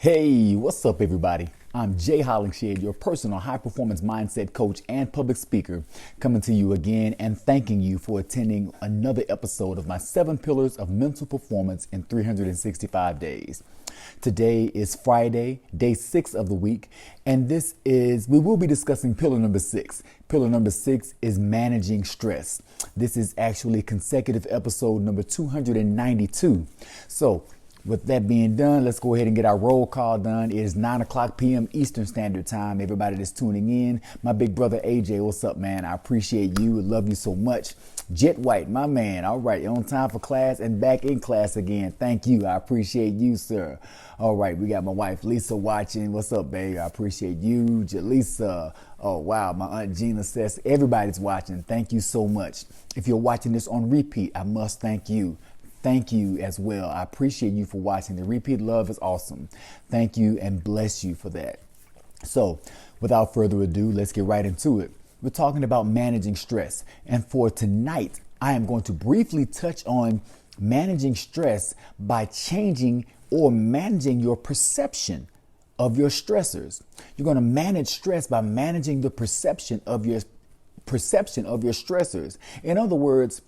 Hey, what's up, everybody? I'm Jay Hollingshead, your personal high performance mindset coach and public speaker, coming to you again and thanking you for attending another episode of my 7 Pillars of Mental Performance in 365 Days. Today is Friday, day 6 of the week, and we will be discussing pillar number 6. Pillar number 6 is managing stress. This is actually consecutive episode number 292. So, with that being done, let's go ahead and get our roll call done. It is 9 o'clock p.m. Eastern Standard Time. Everybody that's tuning in, my big brother AJ, what's up, man? I appreciate you. I love you so much. Jet White, my man. All right, on time for class and back in class again. Thank you. I appreciate you, sir. All right, we got my wife Lisa watching. What's up, babe? I appreciate you. Jaleesa. Oh, wow. My Aunt Gina says everybody's watching. Thank you so much. If you're watching this on repeat, I must thank you. Thank you as well. I appreciate you for watching. The repeat love is awesome. Thank you and bless you for that. So without further ado, let's get right into it. We're talking about managing stress. And for tonight, I am going to briefly touch on managing stress by changing or managing your perception of your stressors. You're going to manage stress by managing the perception of your stressors. In other words,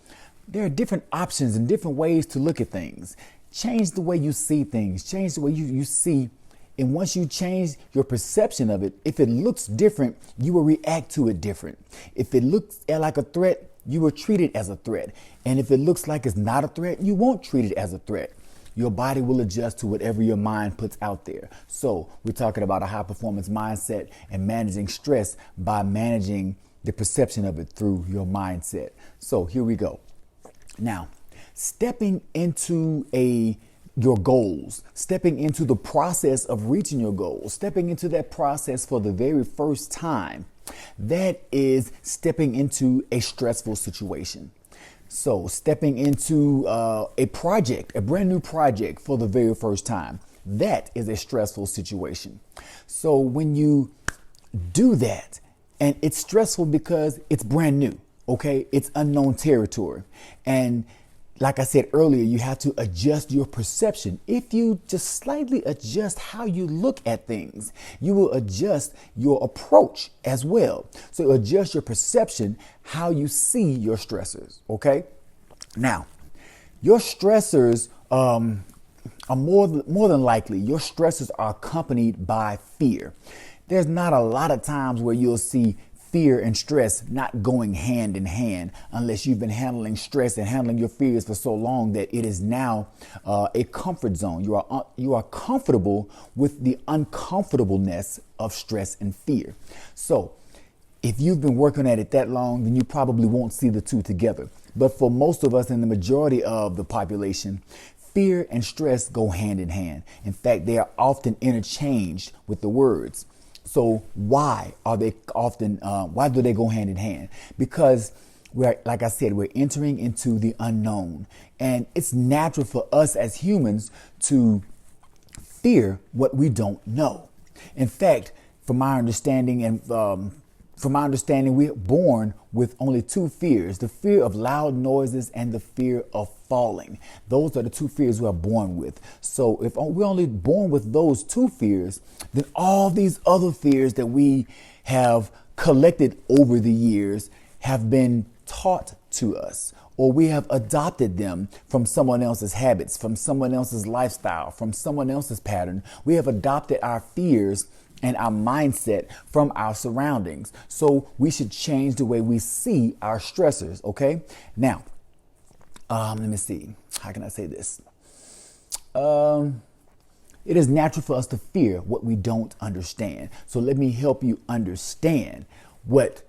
there are different options and different ways to look at things. Change the way you see things. Change the way you see. And once you change your perception of it, if it looks different, you will react to it different. If it looks like a threat, you will treat it as a threat. And if it looks like it's not a threat, you won't treat it as a threat. Your body will adjust to whatever your mind puts out there. So we're talking about a high performance mindset and managing stress by managing the perception of it through your mindset. So here we go. Now, stepping into your goals, stepping into the process of reaching your goals, stepping into that process for the very first time, that is stepping into a stressful situation. So stepping into a project, a brand new project for the very first time, that is a stressful situation. So when you do that, and it's stressful because it's brand new. Okay, it's unknown territory. And like I said earlier, you have to adjust your perception. If you just slightly adjust how you look at things, you will adjust your approach as well. So adjust your perception, how you see your stressors. Okay, now your stressors are more than likely, your stressors are accompanied by fear. There's not a lot of times where you'll see fear and stress not going hand in hand unless you've been handling stress and handling your fears for so long that it is now a comfort zone. You are comfortable with the uncomfortableness of stress and fear. So if you've been working at it that long, then you probably won't see the two together. But for most of us and the majority of the population, fear and stress go hand in hand. In fact, they are often interchanged with the words. So why do they go hand in hand? Because like I said, we're entering into the unknown, and it's natural for us as humans to fear what we don't know. In fact, from my understanding, we're born with only 2 fears: the fear of loud noises and the fear of falling. Those are the 2 fears we are born with. So if we're only born with those 2 fears, then all these other fears that we have collected over the years have been taught to us, or we have adopted them from someone else's habits, from someone else's lifestyle, from someone else's pattern. We have adopted our fears and our mindset from our surroundings. So we should change the way we see our stressors. Okay. Now, let me see. How can I say this? It is natural for us to fear what we don't understand. So let me help you understand what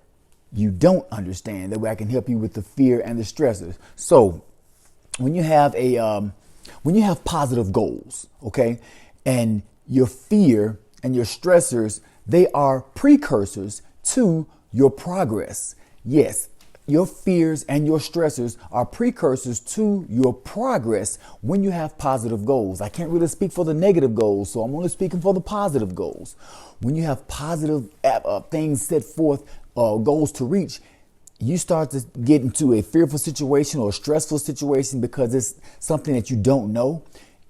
you don't understand. That way I can help you with the fear and the stressors. So when you have positive goals, okay, and your fear and your stressors, they are precursors to your progress. Yes, your fears and your stressors are precursors to your progress when you have positive goals. I can't really speak for the negative goals, so I'm only speaking for the positive goals. When you have positive things set forth, goals to reach, you start to get into a fearful situation or a stressful situation because it's something that you don't know.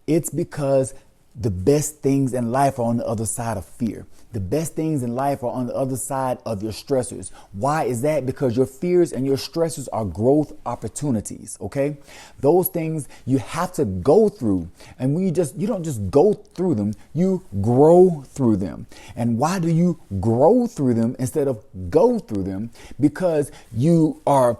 It's because The best things in life are on the other side of fear. The best things in life are on the other side of your stressors. Why is that? Because your fears and your stressors are growth opportunities. Okay. Those things you have to go through. And when you don't just go through them, you grow through them. And why do you grow through them instead of go through them? Because you are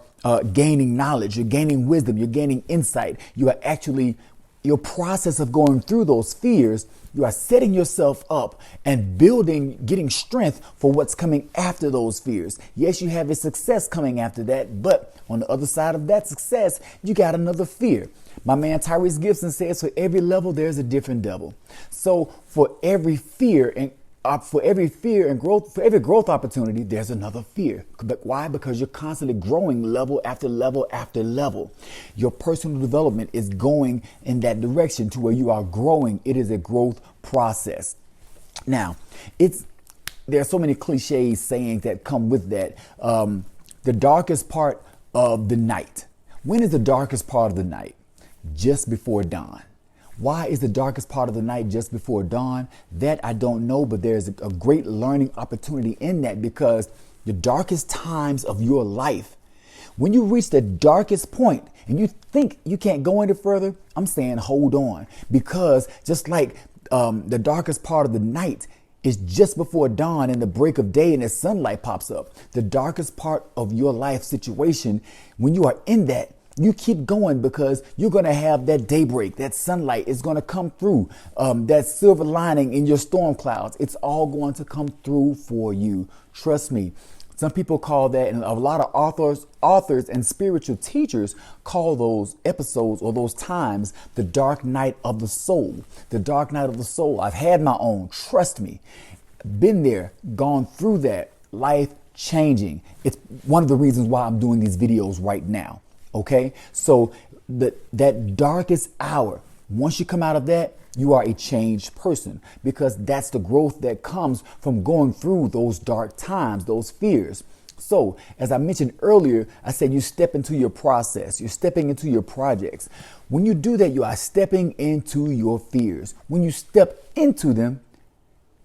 gaining knowledge, you're gaining wisdom, you're gaining insight. You are actually, your process of going through those fears, you are setting yourself up and getting strength for what's coming after those fears. Yes, you have a success coming after that, but on the other side of that success, you got another fear. My man Tyrese Gibson says, for every level, there's a different devil. So for every fear and growth, for every growth opportunity, there's another fear. Why? Because you're constantly growing level after level after level. Your personal development is going in that direction to where you are growing. It is a growth process. Now, there are so many cliches sayings that come with that. The darkest part of the night. When is the darkest part of the night? Just before dawn. Why is the darkest part of the night just before dawn? That I don't know, but there's a great learning opportunity in that, because the darkest times of your life, when you reach the darkest point and you think you can't go any further, I'm saying hold on, because just like the darkest part of the night is just before dawn and the break of day and the sunlight pops up, the darkest part of your life situation, when you are in that, you keep going, because you're going to have that daybreak, that sunlight is going to come through, that silver lining in your storm clouds. It's all going to come through for you. Trust me. Some people call that, and a lot of authors and spiritual teachers call those episodes or those times the dark night of the soul. The dark night of the soul. I've had my own. Trust me. Been there, gone through that. Life changing. It's one of the reasons why I'm doing these videos right now. Okay, so that darkest hour, once you come out of that, you are a changed person, because that's the growth that comes from going through those dark times, those fears. So as I mentioned earlier, I said you step into your process, you're stepping into your projects. When you do that, you are stepping into your fears. When you step into them,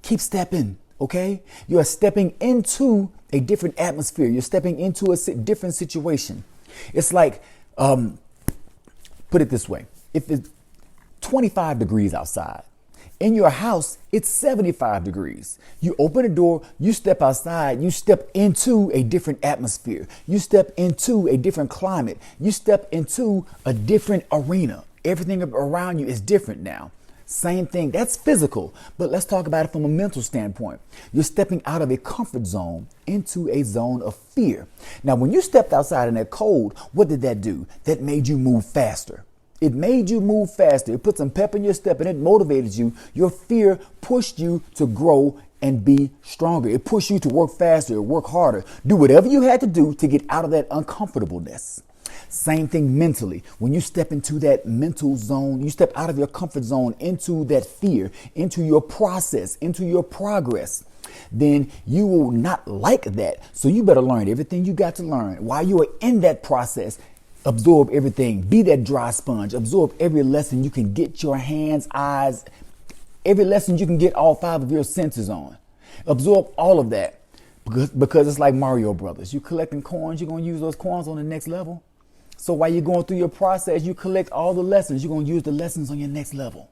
keep stepping. Okay, you are stepping into a different atmosphere. You're stepping into a different situation. It's like, put it this way. If it's 25 degrees outside, in your house, it's 75 degrees. You open the door, you step outside, you step into a different atmosphere. You step into a different climate. You step into a different arena. Everything around you is different now. Same thing. That's physical. But let's talk about it from a mental standpoint. You're stepping out of a comfort zone into a zone of fear. Now, when you stepped outside in that cold, what did that do? That made you move faster. It made you move faster. It put some pep in your step and it motivated you. Your fear pushed you to grow and be stronger. It pushed you to work faster, work harder, do whatever you had to do to get out of that uncomfortableness. Same thing mentally. When you step into that mental zone, you step out of your comfort zone into that fear, into your process, into your progress, then you will not like that. So you better learn everything you got to learn. While you are in that process, absorb everything. Be that dry sponge. Absorb every lesson you can get your hands, eyes, every lesson you can get all 5 of your senses on. Absorb all of that, because it's like Mario Brothers. You collecting coins, you're going to use those coins on the next level. So while you're going through your process, you collect all the lessons. You're going to use the lessons on your next level.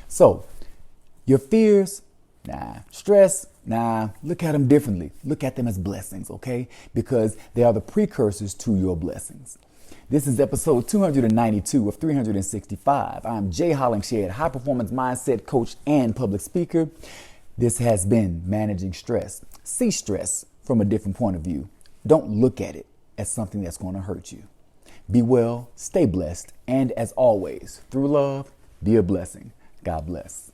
So your fears, nah. Stress, nah. Look at them differently. Look at them as blessings, okay? Because they are the precursors to your blessings. This is episode 292 of 365. I'm Jay Hollingshead, high performance mindset coach and public speaker. This has been Managing Stress. See stress from a different point of view. Don't look at it as something that's going to hurt you. Be well, stay blessed, and as always, through love, be a blessing. God bless.